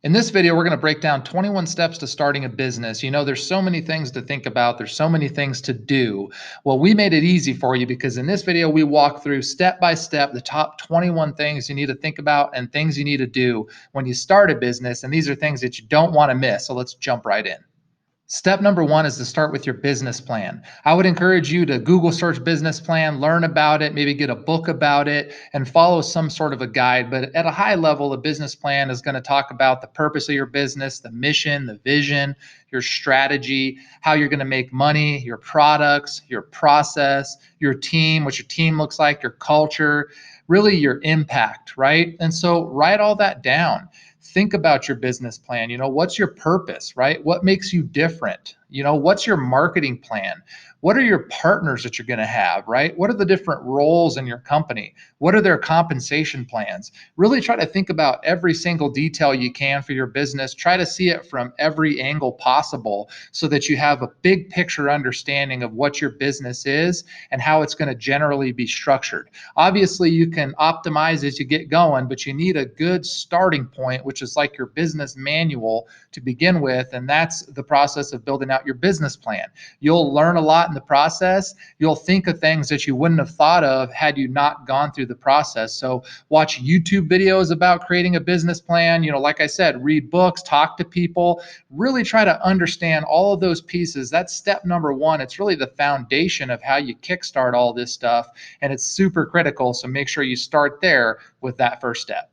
In this video, we're going to break down 21 steps to starting a business. You know, there's so many things to think about. There's so many things to do. Well, we made it easy for you because in this video, we walk through step by step the top 21 things you need to think about and things you need to do when you start a business. And these are things that you don't want to miss. So let's jump right in. Step number one is to start with your business plan. I would encourage you to Google search business plan, learn about it, maybe get a book about it, and follow some sort of a guide. But at a high level, a business plan is going to talk about the purpose of your business, the mission, the vision, your strategy, how you're going to make money, your products, your process, your team, what your team looks like, your culture, really your impact, right? And so write all that down. Think about your business plan. You know, what's your purpose, right? What makes you different? You know, what's your marketing plan? What are your partners that you're going to have, right? What are the different roles in your company? What are their compensation plans? Really try to think about every single detail you can for your business. Try to see it from every angle possible so that you have a big picture understanding of what your business is and how it's going to generally be structured. Obviously, you can optimize as you get going, but you need a good starting point, which is like your business manual to begin with. And that's the process of building out your business plan. You'll learn a lot in the process. You'll think of things that you wouldn't have thought of had you not gone through the process. So watch YouTube videos about creating a business plan. You know, like I said, read books, talk to people, really try to understand all of those pieces. That's step number one. It's really the foundation of how you kickstart all this stuff. And it's super critical. So make sure you start there with that first step.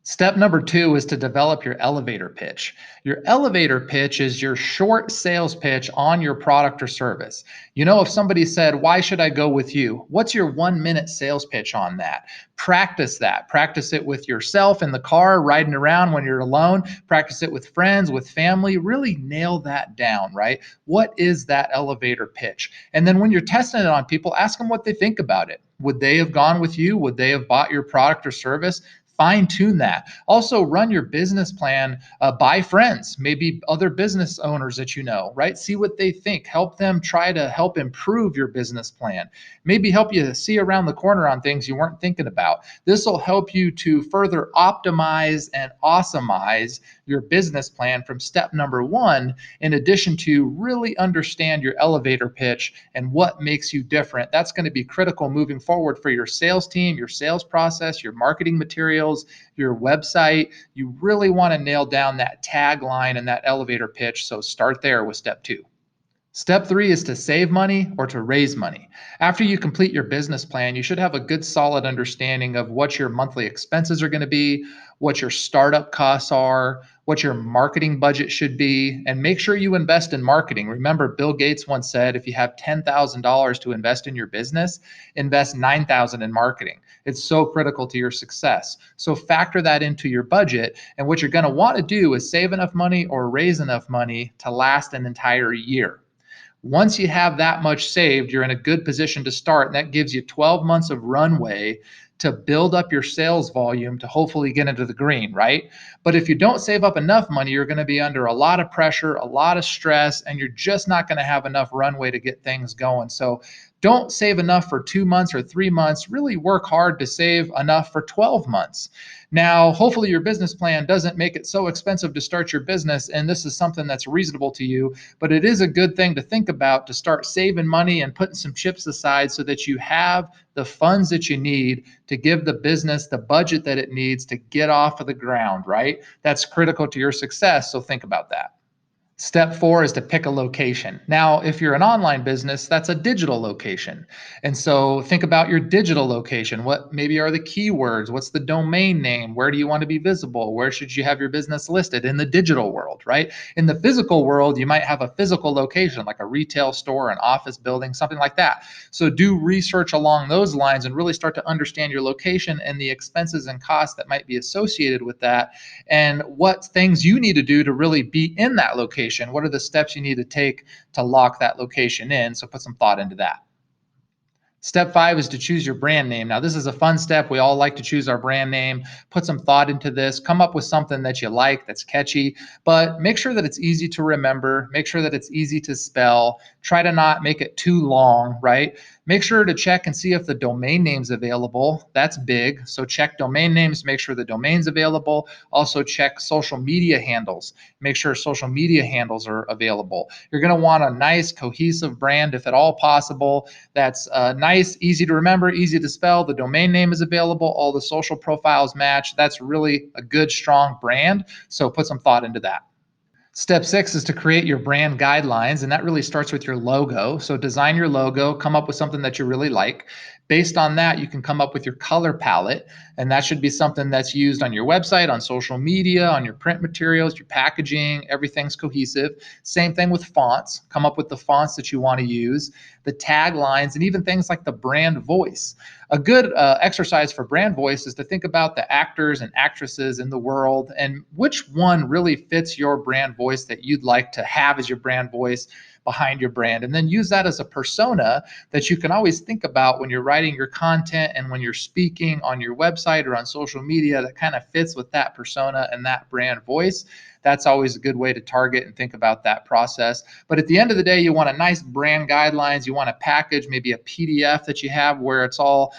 Step number two is to develop your elevator pitch. Your elevator pitch is your short sales pitch on your product or service. You know, if somebody said, "Why should I go with you?" What's your 1 minute sales pitch on that? Practice that. Practice it with yourself in the car, riding around when you're alone. Practice it with friends, with family. Really nail that down, right? What is that elevator pitch? And then when you're testing it on people, ask them what they think about it. Would they have gone with you? Would they have bought your product or service? Fine tune that. Also, run your business plan by friends, maybe other business owners that you know, right? See what they think. Help them try to help improve your business plan. Maybe help you see around the corner on things you weren't thinking about. This will help you to further optimize and awesomize your business plan from step number one, in addition to really understand your elevator pitch and what makes you different. That's going to be critical moving forward for your sales team, your sales process, your marketing materials, your website. You really want to nail down that tagline and that elevator pitch. So start there with step two. Step three is to save money or to raise money. After you complete your business plan, you should have a good solid understanding of what your monthly expenses are going to be, what your startup costs are, what your marketing budget should be, and make sure you invest in marketing. Remember, Bill Gates once said, if you have $10,000 to invest in your business, invest $9,000 in marketing. It's so critical to your success. So factor that into your budget. And what you're going to want to do is save enough money or raise enough money to last an entire year. Once you have that much saved, you're in a good position to start, and that gives you 12 months of runway to build up your sales volume to hopefully get into the green, right? But if you don't save up enough money, you're going to be under a lot of pressure, a lot of stress, and you're just not going to have enough runway to get things going. So don't save enough for 2 months or 3 months. Really work hard to save enough for 12 months. Now, hopefully your business plan doesn't make it so expensive to start your business, and this is something that's reasonable to you, but it is a good thing to think about to start saving money and putting some chips aside so that you have the funds that you need to give the business the budget that it needs to get off of the ground, right? That's critical to your success, so think about that. Step four is to pick a location. Now, if you're an online business, that's a digital location. And so think about your digital location. What maybe are the keywords? What's the domain name? Where do you want to be visible? Where should you have your business listed in the digital world, right? In the physical world, you might have a physical location like a retail store, an office building, something like that. So do research along those lines and really start to understand your location and the expenses and costs that might be associated with that, and what things you need to do to really be in that location. What are the steps you need to take to lock that location in? So put some thought into that. Step five is to choose your brand name. Now, this is a fun step. We all like to choose our brand name. Put some thought into this. Come up with something that you like, that's catchy, but make sure that it's easy to remember. Make sure that it's easy to spell. Try to not make it too long, right? Make sure to check and see if the domain name's available. That's big. So check domain names, make sure the domain's available. Also check social media handles. Make sure social media handles are available. You're going to want a nice cohesive brand if at all possible. That's nice, easy to remember, easy to spell. The domain name is available. All the social profiles match. That's really a good, strong brand. So put some thought into that. Step 6 is to create your brand guidelines, and that really starts with your logo. So design your logo, come up with something that you really like. Based on that, you can come up with your color palette, and that should be something that's used on your website, on social media, on your print materials, your packaging, everything's cohesive. Same thing with fonts. Come up with the fonts that you want to use, the taglines, and even things like the brand voice. A good exercise for brand voice is to think about the actors and actresses in the world and which one really fits your brand voice that you'd like to have as your brand voice behind your brand. And then use that as a persona that you can always think about when you're writing your content and when you're speaking on your website or on social media that kind of fits with that persona and that brand voice. That's always a good way to target and think about that process. But at the end of the day, you want a nice brand guidelines. You want a package, maybe a PDF that you have where it's all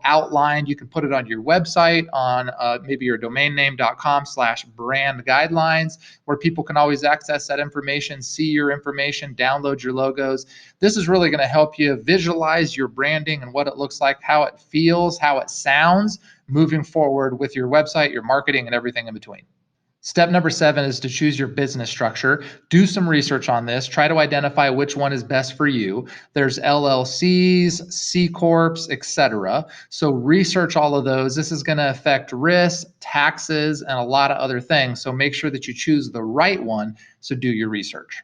outlined. You can put it on your website on maybe your domainname.com/brand guidelines, where people can always access that information, see your information, download your logos. This is really going to help you visualize your branding and what it looks like, how it feels, how it sounds moving forward with your website, your marketing, and everything in between. Step number 7 is to choose your business structure. Do some research on this. Try to identify which one is best for you. There's LLCs, C Corps, etc. So research all of those. This is going to affect risk, taxes, and a lot of other things. So make sure that you choose the right one. So do your research.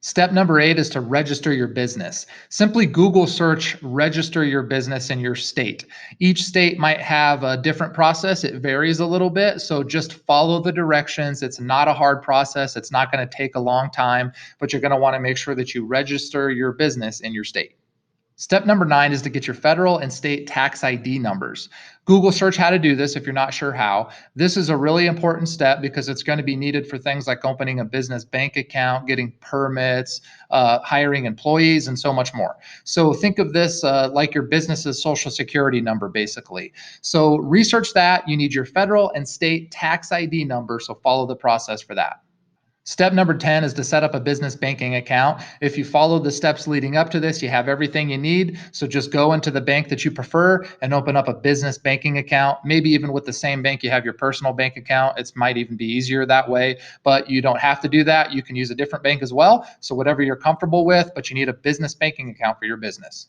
Step number 8 is to register your business. Simply Google search register your business in your state. Each state might have a different process. It varies a little bit. So just follow the directions. It's not a hard process. It's not going to take a long time, but you're going to want to make sure that you register your business in your state. Step number 9 is to get your federal and state tax ID numbers. Google search how to do this if you're not sure how. This is a really important step because it's going to be needed for things like opening a business bank account, getting permits, hiring employees, and so much more. So think of this like your business's social security number, basically. So research that. You need your federal and state tax ID number, so follow the process for that. Step number 10 is to set up a business banking account. If you follow the steps leading up to this, you have everything you need. So just go into the bank that you prefer and open up a business banking account. Maybe even with the same bank you have your personal bank account. It might even be easier that way, but you don't have to do that. You can use a different bank as well. So whatever you're comfortable with, but you need a business banking account for your business.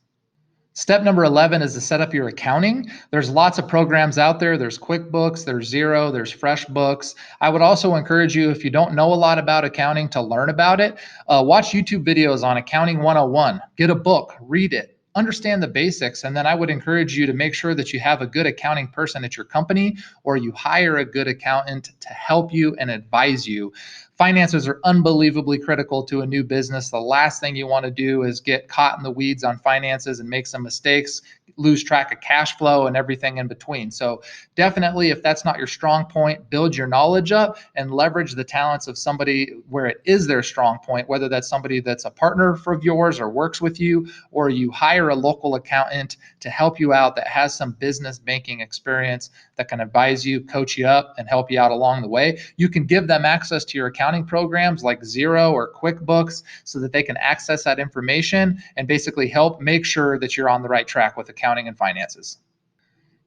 Step number 11 is to set up your accounting. There's lots of programs out there. There's QuickBooks, there's Xero, there's FreshBooks. I would also encourage you, if you don't know a lot about accounting, to learn about it. Watch YouTube videos on Accounting 101. Get a book, read it, understand the basics, and then I would encourage you to make sure that you have a good accounting person at your company or you hire a good accountant to help you and advise you. Finances are unbelievably critical to a new business. The last thing you want to do is get caught in the weeds on finances and make some mistakes, lose track of cash flow and everything in between. So definitely, if that's not your strong point, build your knowledge up and leverage the talents of somebody where it is their strong point, whether that's somebody that's a partner of yours or works with you, or you hire a local accountant to help you out that has some business banking experience that can advise you, coach you up, and help you out along the way. You can give them access to your accounting programs like Xero or QuickBooks so that they can access that information and basically help make sure that you're on the right track with accounting and finances.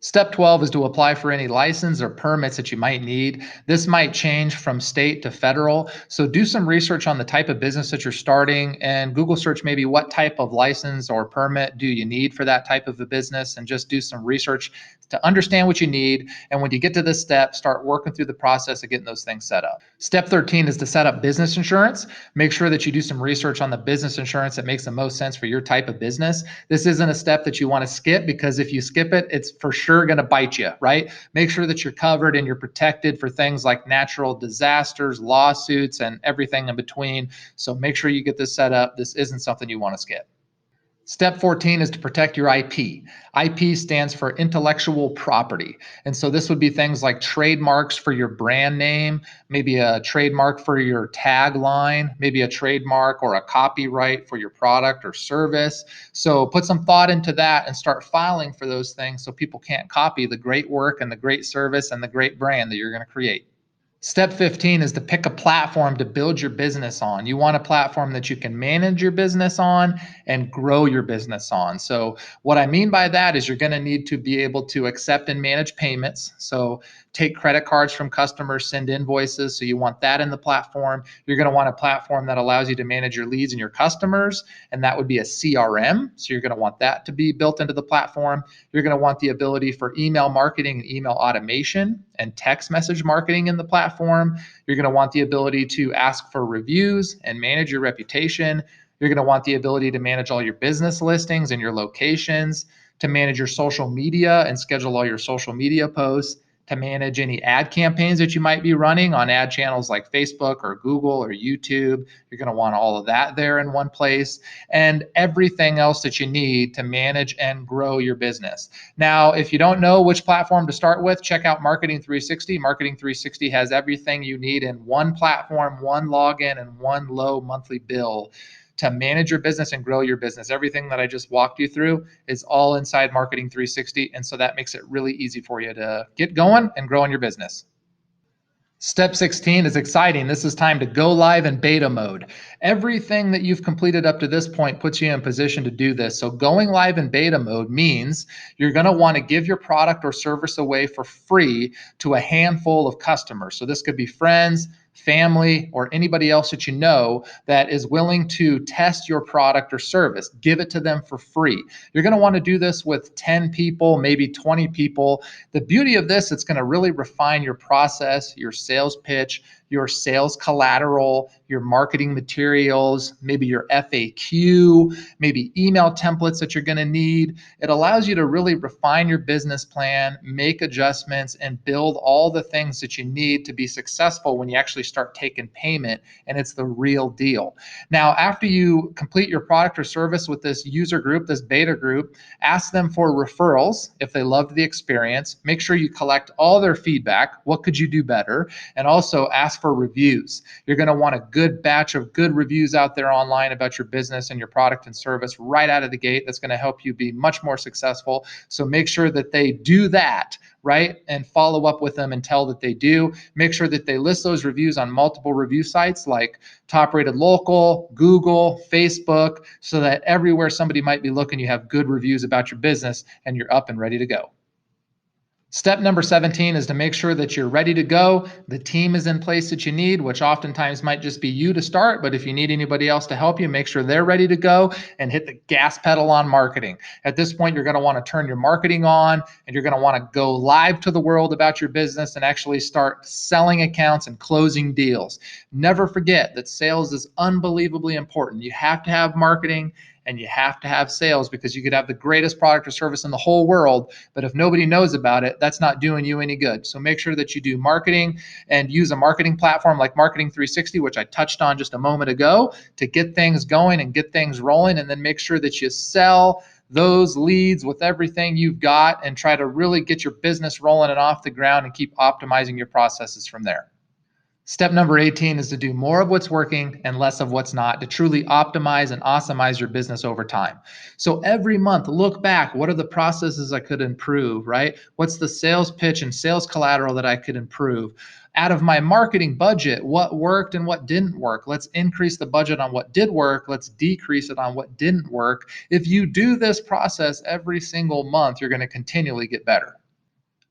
Step 12 is to apply for any license or permits that you might need. This might change from state to federal. So do some research on the type of business that you're starting and Google search maybe what type of license or permit do you need for that type of a business, and just do some research to understand what you need. And when you get to this step, start working through the process of getting those things set up. Step 13 is to set up business insurance. Make sure that you do some research on the business insurance that makes the most sense for your type of business. This isn't a step that you want to skip, because if you skip it, it's for sure going to bite you, right? Make sure that you're covered and you're protected for things like natural disasters, lawsuits, and everything in between. So make sure you get this set up. This isn't something you want to skip. Step 14 is to protect your IP. IP stands for intellectual property. And so this would be things like trademarks for your brand name, maybe a trademark for your tagline, maybe a trademark or a copyright for your product or service. So put some thought into that and start filing for those things so people can't copy the great work and the great service and the great brand that you're going to create. Step 15 is to pick a platform to build your business on. You want a platform that you can manage your business on and grow your business on. So, what I mean by that is you're going to need to be able to accept and manage payments. So, take credit cards from customers, send invoices. So, you want that in the platform. You're going to want a platform that allows you to manage your leads and your customers, and that would be a CRM. So, you're going to want that to be built into the platform. You're going to want the ability for email marketing and email automation and text message marketing in the platform. You're going to want the ability to ask for reviews and manage your reputation. You're going to want the ability to manage all your business listings and your locations, to manage your social media and schedule all your social media posts, to manage any ad campaigns that you might be running on ad channels like Facebook or Google or YouTube. You're going to want all of that there in one place, and everything else that you need to manage and grow your business. Now, if you don't know which platform to start with, check out Marketing 360. Marketing 360 has everything you need in one platform, one login, and one low monthly bill to manage your business and grow your business. Everything that I just walked you through is all inside Marketing 360. And so that makes it really easy for you to get going and grow in your business. Step 16 is exciting. This is time to go live in beta mode. Everything that you've completed up to this point puts you in position to do this. So going live in beta mode means you're going to want to give your product or service away for free to a handful of customers. So this could be friends, family, or anybody else that you know that is willing to test your product or service. Give it to them for free. You're going to want to do this with 10 people, maybe 20 people. The beauty of this, it's going to really refine your process, your sales pitch, your sales collateral, your marketing materials, maybe your FAQ, maybe email templates that you're going to need. It allows you to really refine your business plan, make adjustments, and build all the things that you need to be successful when you actually start taking payment and it's the real deal. Now, after you complete your product or service with this user group, this beta group, ask them for referrals if they loved the experience. Make sure you collect all their feedback. What could you do better? And also ask for reviews. You're going to want a good batch of good reviews out there online about your business and your product and service right out of the gate. That's going to help you be much more successful. So make sure that they do that, right? And follow up with them until that they do. Make sure that they list those reviews on multiple review sites like Top Rated Local, Google, Facebook, so that everywhere somebody might be looking, you have good reviews about your business and you're up and ready to go. Step number 17 is to make sure that you're ready to go. The team is in place that you need, which oftentimes might just be you to start, but if you need anybody else to help you, make sure they're ready to go and hit the gas pedal on marketing. At this point, you're going to want to turn your marketing on and you're going to want to go live to the world about your business and actually start selling accounts and closing deals. Never forget that sales is unbelievably important. You have to have marketing and you have to have sales, because you could have the greatest product or service in the whole world, but if nobody knows about it, that's not doing you any good. So make sure that you do marketing and use a marketing platform like Marketing 360, which I touched on just a moment ago, to get things going and get things rolling, and then make sure that you sell those leads with everything you've got and try to really get your business rolling and off the ground and keep optimizing your processes from there. Step number 18 is to do more of what's working and less of what's not, to truly optimize and awesomeize your business over time. So every month, look back. What are the processes I could improve, right? What's the sales pitch and sales collateral that I could improve? Out of my marketing budget, what worked and what didn't work? Let's increase the budget on what did work. Let's decrease it on what didn't work. If you do this process every single month, you're going to continually get better.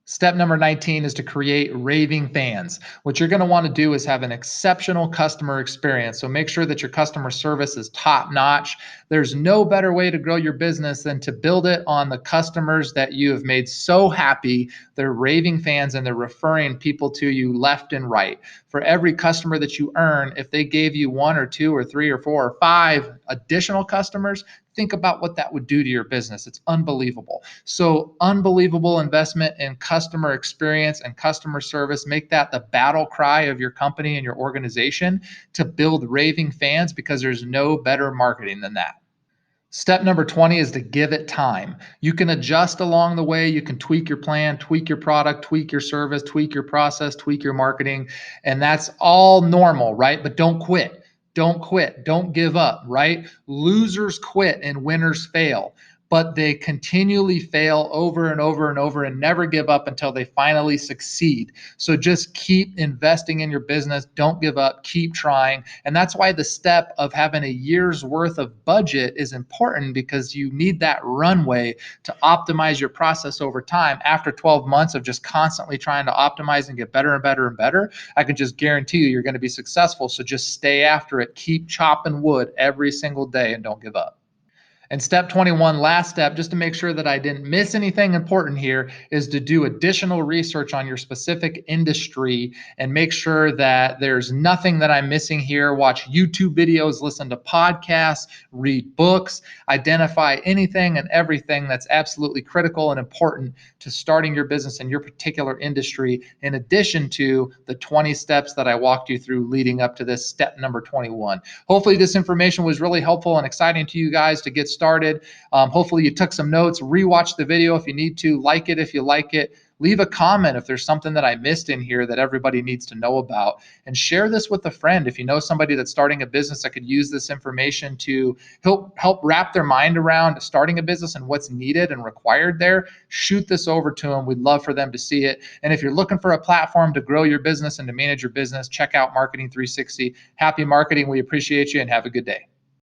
Step number 19 is to create raving fans. What you're going to want to do is have an exceptional customer experience. So make sure that your customer service is top notch. There's no better way to grow your business than to build it on the customers that you have made so happy. They're raving fans and they're referring people to you left and right. For every customer that you earn, if they gave you one or two or three or four or five additional customers, think about what that would do to your business. It's unbelievable. So unbelievable investment in customer experience and customer service. Make that the battle cry of your company and your organization, to build raving fans, because there's no better marketing than that. Step number 20 is to give it time. You can adjust along the way. You can tweak your plan, tweak your product, tweak your service, tweak your process, tweak your marketing. And that's all normal, right? But don't quit. Don't quit. Don't give up, right? Losers quit and winners fail, but they continually fail over and over and over and never give up until they finally succeed. So just keep investing in your business. Don't give up. Keep trying. And that's why the step of having a year's worth of budget is important, because you need that runway to optimize your process over time. After 12 months of just constantly trying to optimize and get better and better and better, I can just guarantee you're going to be successful. So just stay after it. Keep chopping wood every single day and don't give up. And step 21, last step, just to make sure that I didn't miss anything important here, is to do additional research on your specific industry and make sure that there's nothing that I'm missing here. Watch YouTube videos, listen to podcasts, read books, identify anything and everything that's absolutely critical and important to starting your business in your particular industry, in addition to the 20 steps that I walked you through leading up to this step number 21. Hopefully this information was really helpful and exciting to you guys to get started. Hopefully you took some notes. Rewatch the video if you need to. Like it if you like it. Leave a comment if there's something that I missed in here that everybody needs to know about. And share this with a friend. If you know somebody that's starting a business that could use this information to help wrap their mind around starting a business and what's needed and required there, shoot this over to them. We'd love for them to see it. And if you're looking for a platform to grow your business and to manage your business, check out Marketing 360. Happy marketing. We appreciate you and have a good day.